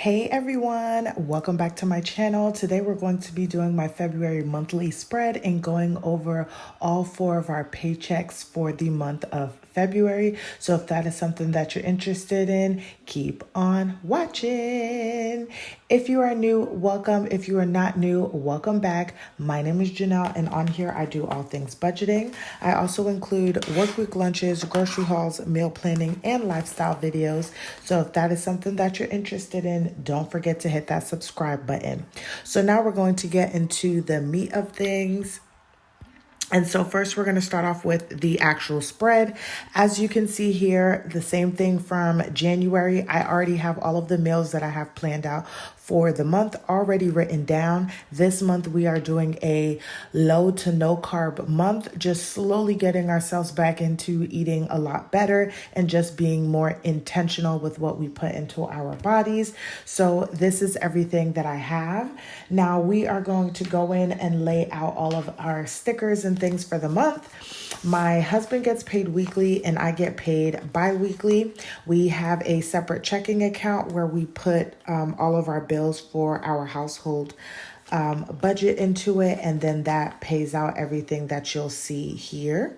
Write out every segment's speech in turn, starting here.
Hey everyone, welcome back to my channel. Today we're going to be doing my February monthly spread and going over all 4 of our paychecks for the month of February. So if that is something that you're interested in, keep on watching. If you are new, welcome. If you are not new, welcome back. My name is Janelle, and on here I do all things budgeting. I also include workweek lunches, grocery hauls, meal planning, and lifestyle videos. So if that is something that you're interested in, don't forget to hit that subscribe button. So now we're going to get into the meat of things. And so first we're going to start off with the actual spread. As you can see here, the same thing from January. I already have all of the meals that I have planned out for the month already written down. This month we are doing a low to no carb month, just slowly getting ourselves back into eating a lot better and just being more intentional with what we put into our bodies. So this is everything that I have. Now we are going to go in and lay out all of our stickers and things for the month. My husband gets paid weekly and I get paid bi-weekly. We have a separate checking account where we put all of our bills for our household budget into it, and then that pays out everything that you'll see here.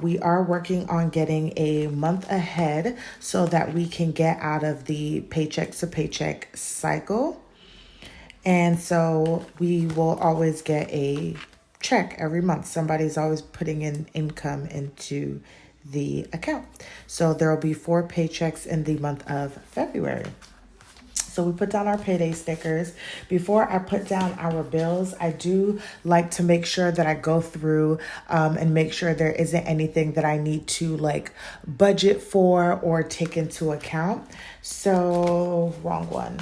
We are working on getting a month ahead so that we can get out of the paycheck to paycheck cycle. And so we will always get a check every month. Somebody's always putting in income into the account. So there will be 4 paychecks in the month of February. So we put down our payday stickers. Before I put down our bills, I do like to make sure that I go through and make sure there isn't anything that I need to like budget for or take into account. So wrong one.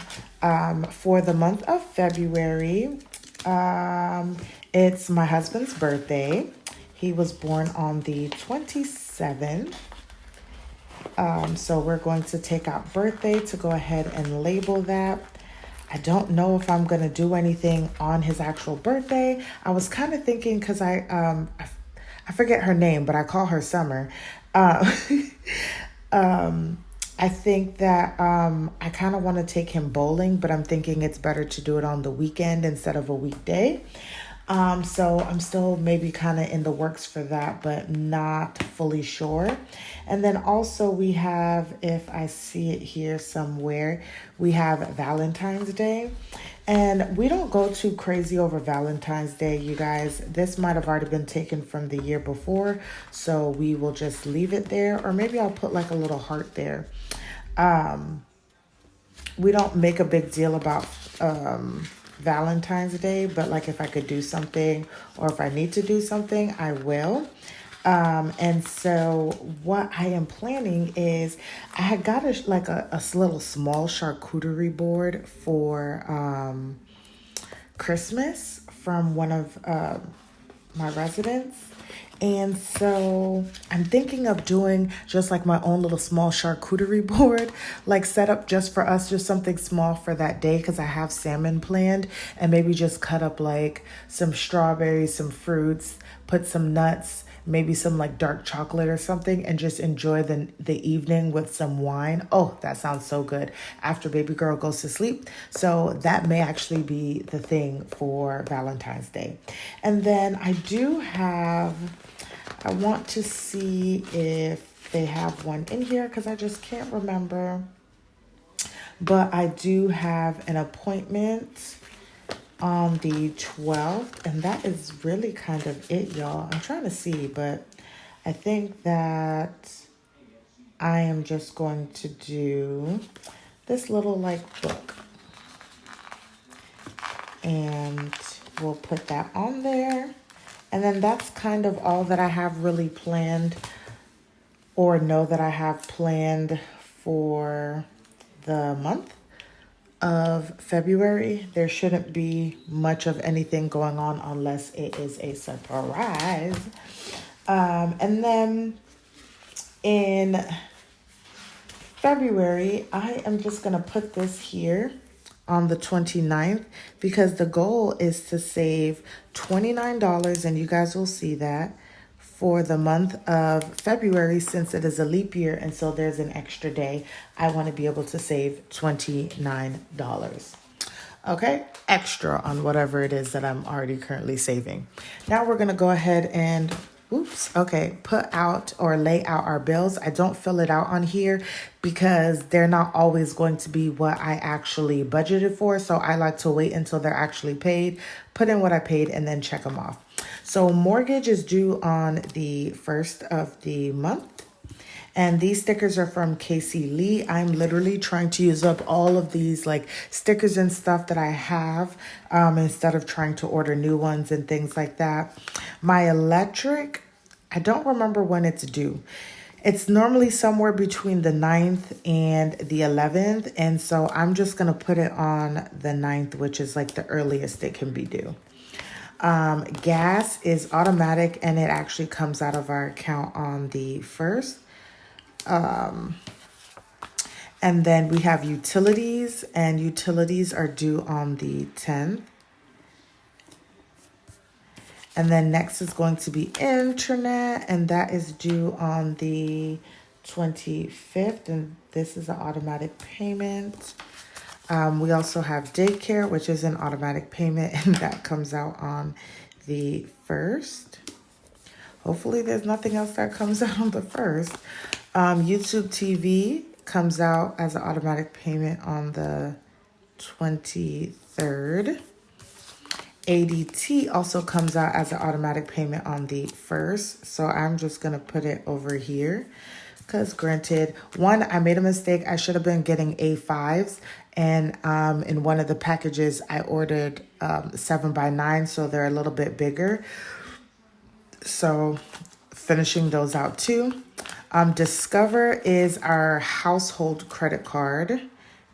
For the month of February, it's my husband's birthday. He was born on the 27th. So we're going to take out birthday to go ahead and label that. I don't know if I'm going to do anything on his actual birthday. I was kind of thinking, because I forget her name, but I call her Summer. I think that I kind of want to take him bowling, but I'm thinking it's better to do it on the weekend instead of a weekday. So I'm still maybe kind of in the works for that, but not fully sure. And then also we have, if I see it here somewhere, we have Valentine's Day. And we don't go too crazy over Valentine's Day, you guys. This might have already been taken from the year before, so we will just leave it there. Or maybe I'll put like a little heart there. We don't make a big deal about Valentine's Day, but like if I could do something or if I need to do something, I will. And so what I am planning is I had got a little small charcuterie board for Christmas from one of my residents. And so I'm thinking of doing just like my own little small charcuterie board, like set up just for us, just something small for that day, because I have salmon planned, and maybe just cut up like some strawberries, some fruits, put some nuts, maybe some like dark chocolate or something, and just enjoy the evening with some wine. Oh, that sounds so good after baby girl goes to sleep. So that may actually be the thing for Valentine's Day. And then I want to see if they have one in here because I just can't remember. But I do have an appointment on the 12th, and that is really kind of it, y'all. I'm trying to see, but I think that I am just going to do this little like book, and we'll put that on there. And then that's kind of all that I have really planned or know that I have planned for the month of February. There shouldn't be much of anything going on unless it is a surprise. And then in February, I am just going to put this here on the 29th because the goal is to save $29, and you guys will see that, for the month of February, since it is a leap year and so there's an extra day, I want to be able to save $29. Okay, extra on whatever it is that I'm already currently saving. Now we're going to go ahead and put out or lay out our bills. I don't fill it out on here because they're not always going to be what I actually budgeted for. So I like to wait until they're actually paid, put in what I paid, and then check them off. So mortgage is due on the 1st of the month. And these stickers are from Casey Lee. I'm literally trying to use up all of these like stickers and stuff that I have instead of trying to order new ones and things like that. My electric, I don't remember when it's due. It's normally somewhere between the 9th and the 11th. And so I'm just going to put it on the 9th, which is like the earliest it can be due. Gas is automatic and it actually comes out of our account on the 1st. And then we have utilities, and utilities are due on the 10th. And then next is going to be internet, and that is due on the 25th. And this is an automatic payment. We also have daycare, which is an automatic payment, and that comes out on the 1st. Hopefully there's nothing else that comes out on the 1st. YouTube TV comes out as an automatic payment on the 23rd. ADT also comes out as an automatic payment on the 1st. So I'm just going to put it over here because granted, one, I made a mistake. I should have been getting A5s. And in one of the packages, I ordered 7x9, so they're a little bit bigger. So finishing those out too. Discover is our household credit card,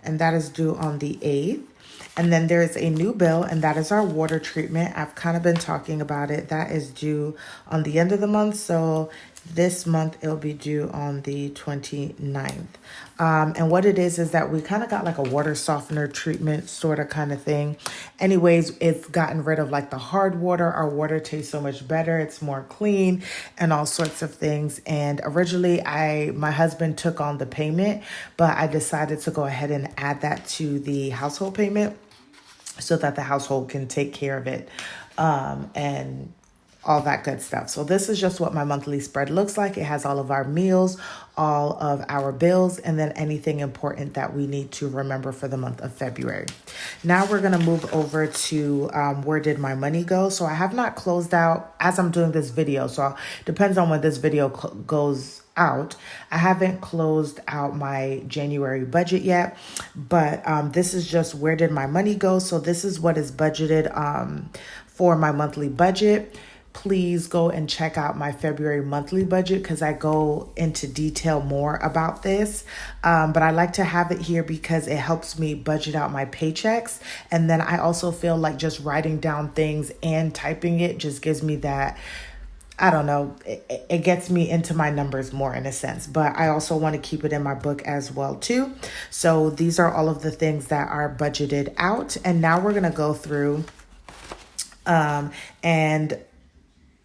and that is due on the 8th. And then there's a new bill, and that is our water treatment. I've kind of been talking about it. That is due on the end of the month. So this month it'll be due on the 29th. And what it is that we kind of got like a water softener treatment sort of kind of thing. Anyways, it's gotten rid of like the hard water. Our water tastes so much better. It's more clean and all sorts of things. And originally my husband took on the payment, but I decided to go ahead and add that to the household payment so that the household can take care of it. And all that good stuff. So this is just what my monthly spread looks like. It has all of our meals, all of our bills, and then anything important that we need to remember for the month of February. Now we're going to move over to where did my money go? So I have not closed out as I'm doing this video. So it depends on when this video goes out. I haven't closed out my January budget yet, but this is just where did my money go? So this is what is budgeted for my monthly budget. Please go and check out my February monthly budget because I go into detail more about this. But I like to have it here because it helps me budget out my paychecks. And then I also feel like just writing down things and typing it just gives me that, I don't know, it gets me into my numbers more in a sense, but I also want to keep it in my book as well too. So these are all of the things that are budgeted out. And now we're going to go through and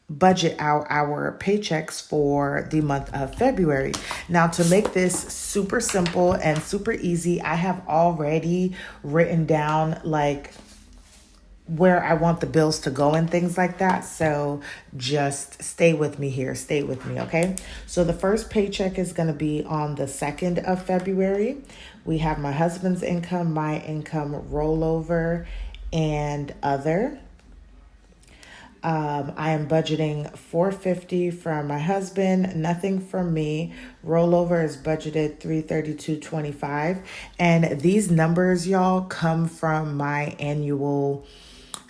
budget out our paychecks for the month of February. Now, to make this super simple and super easy, I have already written down like where I want the bills to go and things like that. So just stay with me here. Stay with me, okay? So the first paycheck is going to be on the 2nd of February. We have my husband's income, my income, rollover, and other. I am budgeting $450 from my husband, nothing from me. Rollover is budgeted $332.25. And these numbers, y'all, come from my annual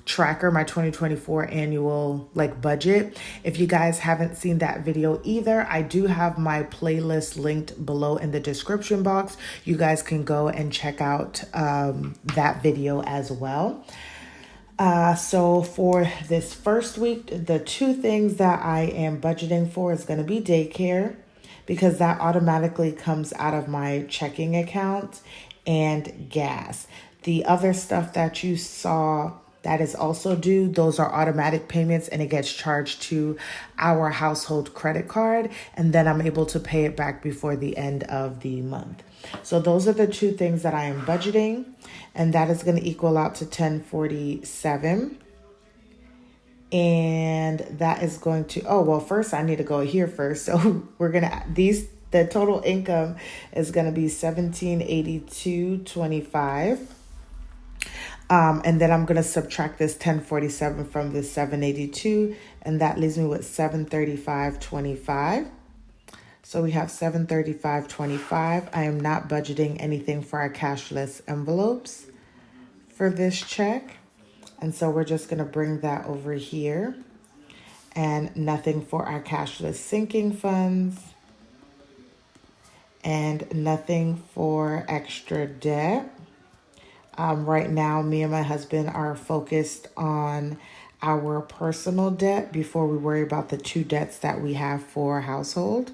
tracker, my 2024 annual budget. If you guys haven't seen that video either, I do have my playlist linked below in the description box. You guys can go and check out that video as well. So for this first week, the two things that I am budgeting for is going to be daycare because that automatically comes out of my checking account, and gas. The other stuff that you saw that is also due. Those are automatic payments and it gets charged to our household credit card. And then I'm able to pay it back before the end of the month. So those are the two things that I am budgeting. And that is going to equal out to $1047. And that is going to, oh, well, first I need to go here first. So we're going to, the total income is going to be $1782.25. And then I'm going to subtract this 1047 from this 782, and that leaves me with 735.25. So we have 735.25. I am not budgeting anything for our cashless envelopes for this check. And so we're just going to bring that over here, and nothing for our cashless sinking funds, and nothing for extra debt. Right now, me and my husband are focused on our personal debt before we worry about the two debts that we have for household.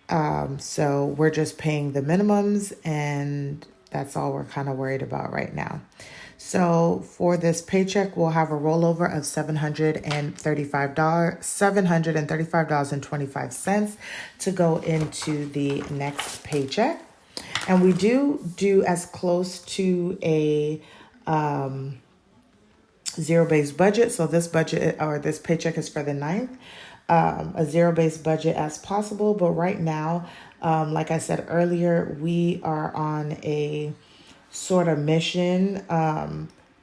So we're just paying the minimums, and that's all we're kind of worried about right now. So for this paycheck, we'll have a rollover of $735.25 to go into the next paycheck. And we do as close to a zero-based budget. So this budget or this paycheck is for the 9th, a zero-based budget as possible. But right now, like I said earlier, we are on a sort of mission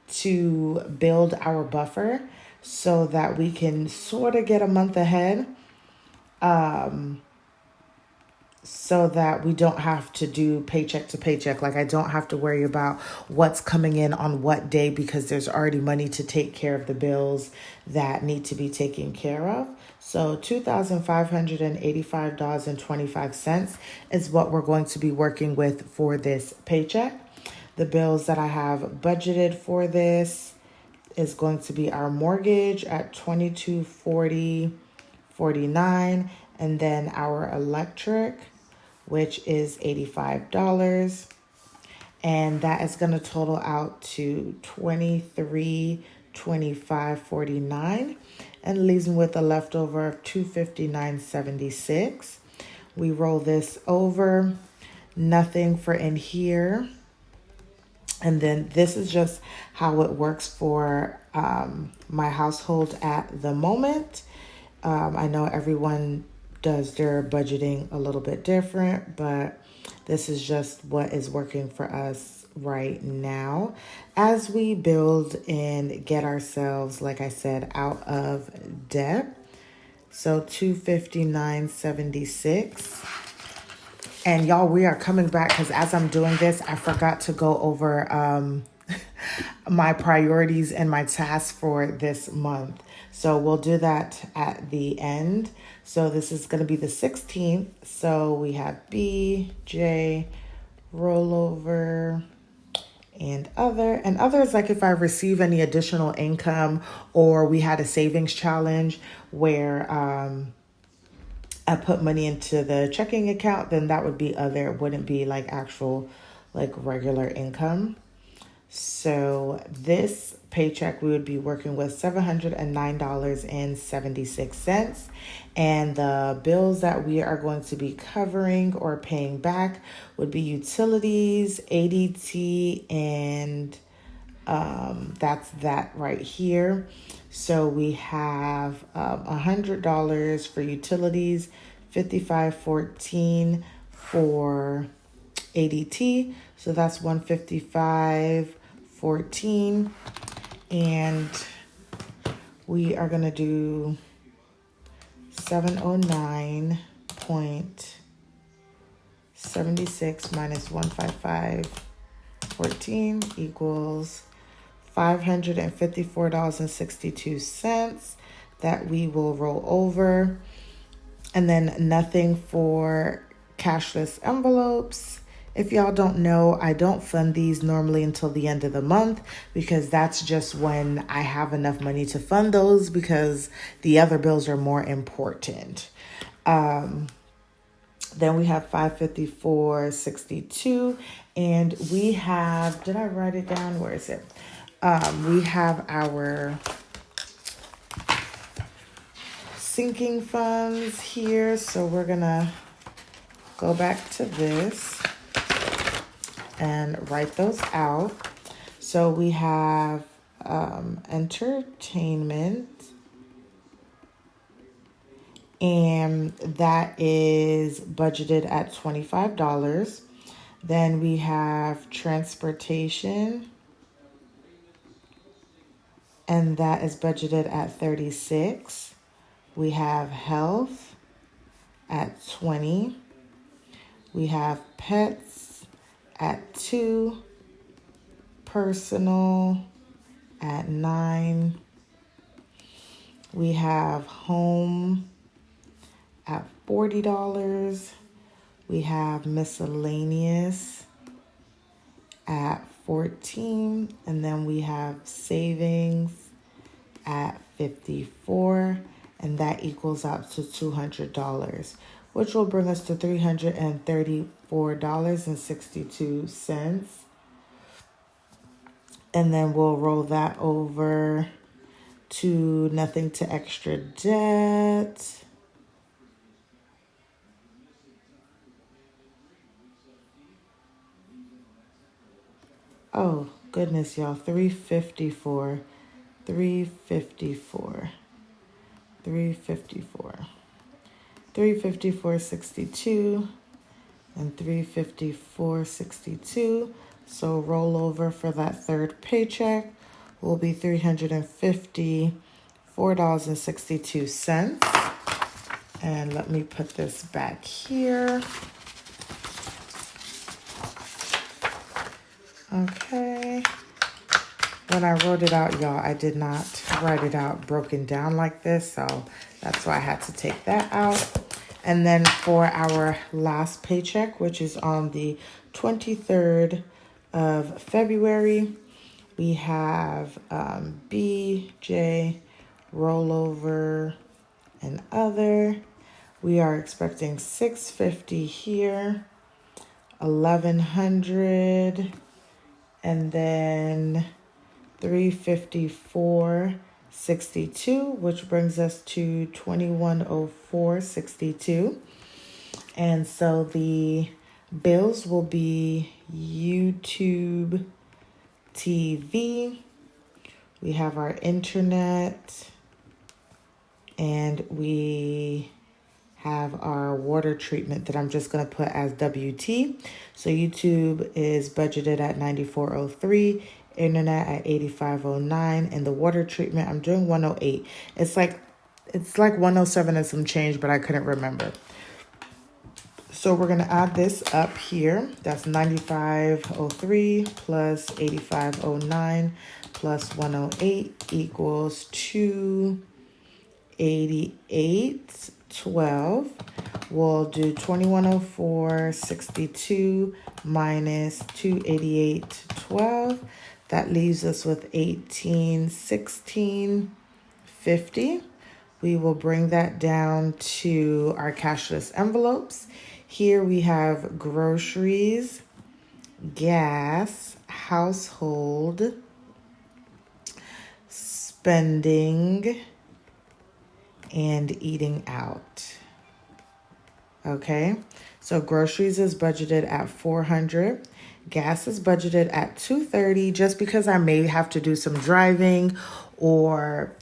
to build our buffer so that we can sort of get a month ahead. So that we don't have to do paycheck to paycheck. Like I don't have to worry about what's coming in on what day because there's already money to take care of the bills that need to be taken care of. So $2,585.25 is what we're going to be working with for this paycheck. The bills that I have budgeted for this is going to be our mortgage at $2240.49, and then our electric, which is $85. And that is going to total out to $2325.49 and leaves me with a leftover of $259.76. We roll this over, nothing for in here. And then this is just how it works for my household at the moment. I know everyone does their budgeting a little bit different, but this is just what is working for us right now as we build and get ourselves, like I said, out of debt. So $259.76. And y'all, we are coming back because as I'm doing this, I forgot to go over my priorities and my tasks for this month. So we'll do that at the end. So this is going to be the 16th. So we have B, J, rollover, and other. And other is like if I receive any additional income or we had a savings challenge where I put money into the checking account, then that would be other. It wouldn't be like actual like regular income. So this paycheck, we would be working with $709.76. And the bills that we are going to be covering or paying back would be utilities, ADT, and that's that right here. So we have $100 for utilities, $55.14 for ADT. So that's $155.14, and we are gonna do 709.76 minus 155.14 equals $554.62 that we will roll over. And then nothing for cashless envelopes. If y'all don't know, I don't fund these normally until the end of the month because that's just when I have enough money to fund those because the other bills are more important. Then we have $554.62, and we have, did I write it down? Where is it? We have our sinking funds here. So we're gonna go back to this and write those out. So we have entertainment, and that is budgeted at $25. Then we have transportation, and that is budgeted at $36. We have health at $20. We have pets at $2. Personal at $9. We have home at $40. We have miscellaneous at $14. And then we have savings at $54. And that equals out to $200, which will bring us to $334.62. And then we'll roll that over to nothing to extra debt. Oh, goodness, y'all. 354. 354. 354. 354.62 and 354.62. So rollover for that third paycheck will be $354.62. And let me put this back here. Okay. When I wrote it out, y'all, I did not write it out broken down like this, so that's why I had to take that out. And then for our last paycheck, which is on the 23rd of February, we have BJ, rollover, and other. We are expecting $650 here, $1,100, and then $354.62, which brings us to $2,104.62. And so the bills will be YouTube TV. We have our internet, and we have our water treatment that I'm just going to put as WT. So YouTube is budgeted at $94.03, internet at $85.09, and the water treatment I'm doing $108. It's like $107 and some change, but I couldn't remember. So we're going to add this up here. That's $95.03 plus $85.09 plus $108 equals $288.12. We'll do $2,104.62 minus $288.12. That leaves us with $1,816.50. We will bring that down to our cashless envelopes. Here we have groceries, gas, household, spending, and eating out. Okay, so groceries is budgeted at $400. Gas is budgeted at $230, just because I may have to do some driving or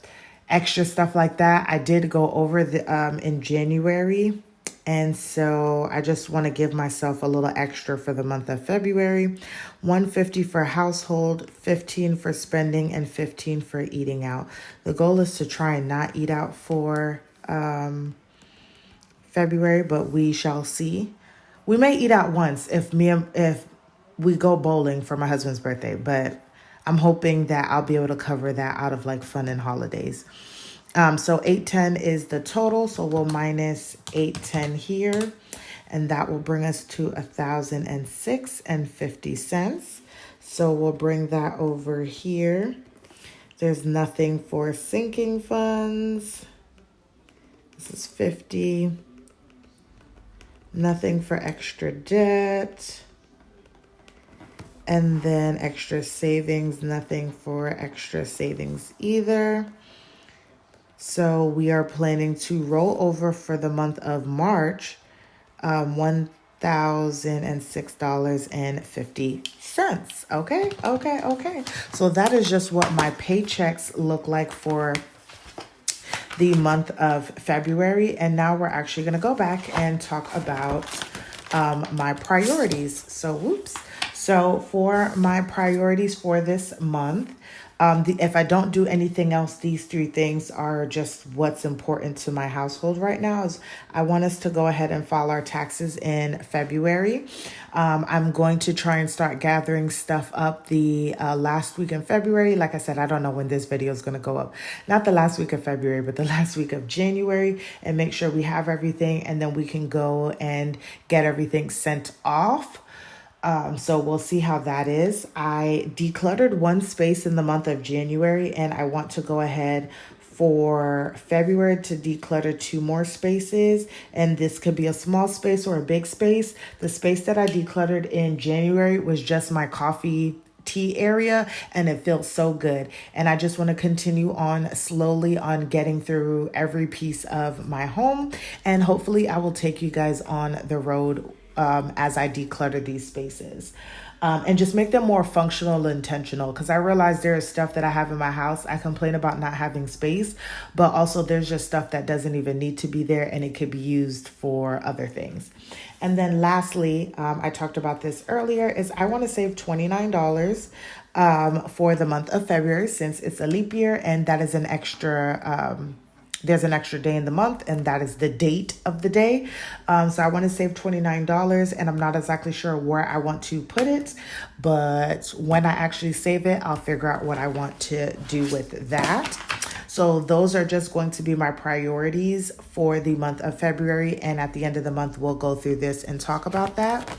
extra stuff like that. I did go over the in January, and so I just want to give myself a little extra for the month of February. $150 for household, $15 for spending, and $15 for eating out. The goal is to try and not eat out for February, but we shall see. We may eat out once if we go bowling for my husband's birthday, but I'm hoping that I'll be able to cover that out of like fun and holidays. So $810 is the total, so we'll minus $810 here, and that will bring us to $1,006.50. So we'll bring that over here. There's nothing for sinking funds. This is 50. Nothing for extra debt. And then extra savings, nothing for extra savings either. So we are planning to roll over for the month of March, $1,006.50. Okay. So that is just what my paychecks look like for the month of February. And now we're actually going to go back and talk about my priorities. So for my priorities for this month, if I don't do anything else, these three things are just what's important to my household right now. Is I want us to go ahead and file our taxes in February. I'm going to try and start gathering stuff up the last week in February. Like I said, I don't know when this video is going to go up. Not the last week of February, but the last week of January, and make sure we have everything, and then we can go and get everything sent off. So we'll see how that is. I decluttered one space in the month of January, and I want to go ahead for February to declutter 2 more spaces. And this could be a small space or a big space. The space that I decluttered in January was just my coffee tea area, and it feels so good. And I just want to continue on slowly on getting through every piece of my home, and hopefully I will take you guys on the road as I declutter these spaces. And just make them more functional and intentional. Because I realize there is stuff that I have in my house. I complain about not having space, but also there's just stuff that doesn't even need to be there, and it could be used for other things. And then lastly, I talked about this earlier, is I want to save $29 for the month of February, since it's a leap year, and that is an extra there's an extra day in the month, and that is the date of the day. So I want to save $29, and I'm not exactly sure where I want to put it, but when I actually save it, I'll figure out what I want to do with that. So those are just going to be my priorities for the month of February. And at the end of the month, we'll go through this and talk about that.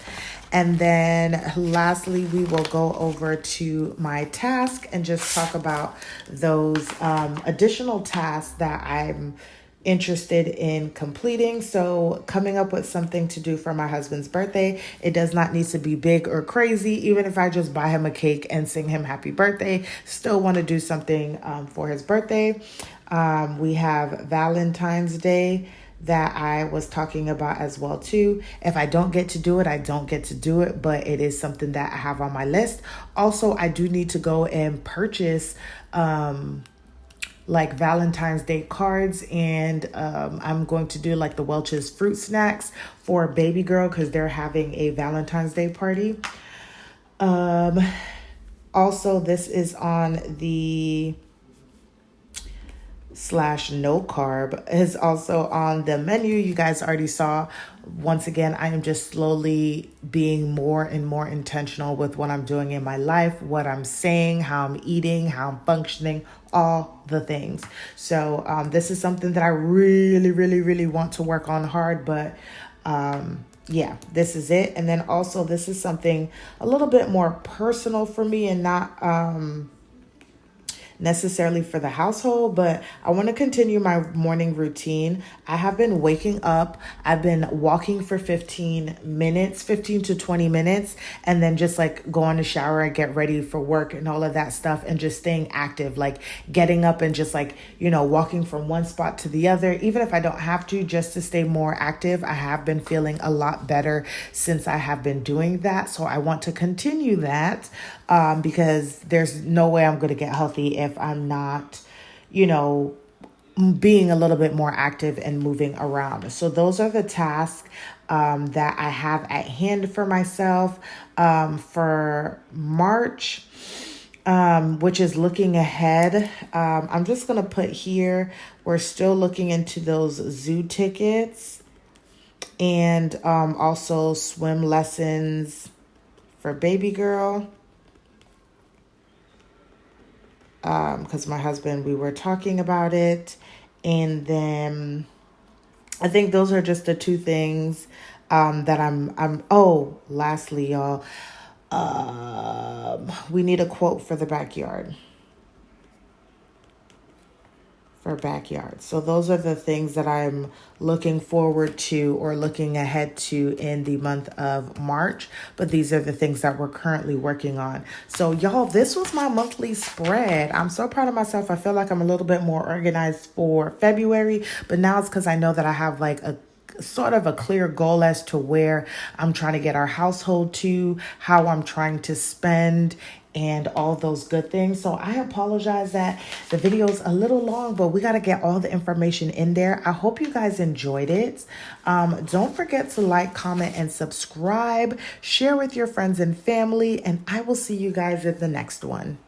And then lastly, we will go over to my task and just talk about those additional tasks that I'm interested in completing. So coming up with something to do for my husband's birthday. It does not need to be big or crazy. Even if I just buy him a cake and sing him happy birthday, still want to do something for his birthday. We have Valentine's Day that I was talking about as well too. If I don't get to do it, I don't get to do it, but it is something that I have on my list. Also, I do need to go and purchase like Valentine's Day cards, and I'm going to do like the Welch's fruit snacks for baby girl because they're having a Valentine's Day party. Also, this is on the /no carb is also on the menu. You guys already saw. Once again, I am just slowly being more and more intentional with what I'm doing in my life, what I'm saying, how I'm eating, how I'm functioning, all the things. So this is something that I really want to work on hard, but yeah, this is it. And then also this is something a little bit more personal for me and not necessarily for the household, but I want to continue my morning routine. I have been waking up. I've been walking for 15 to 20 minutes, and then just like going to shower and get ready for work and all of that stuff, and just staying active, like getting up and just like, walking from one spot to the other, even if I don't have to, just to stay more active. I have been feeling a lot better since I have been doing that. So I want to continue that because there's no way I'm going to get healthy if I'm not, being a little bit more active and moving around. So those are the tasks that I have at hand for myself for March, which is looking ahead. I'm just going to put here, we're still looking into those zoo tickets and also swim lessons for baby girl. Because my husband, we were talking about it. And then I think those are just the two things that lastly, y'all, we need a quote for the backyard. for backyard. So those are the things that I'm looking forward to or looking ahead to in the month of March. But these are the things that we're currently working on. So y'all, this was my monthly spread. I'm so proud of myself. I feel like I'm a little bit more organized for February, but now it's because I know that I have like a sort of a clear goal as to where I'm trying to get our household to, how I'm trying to spend, and all those good things. So I apologize that the video's a little long, but we got to get all the information in there. I hope you guys enjoyed it. Don't forget to like, comment, and subscribe. Share with your friends and family, and I will see you guys at the next one.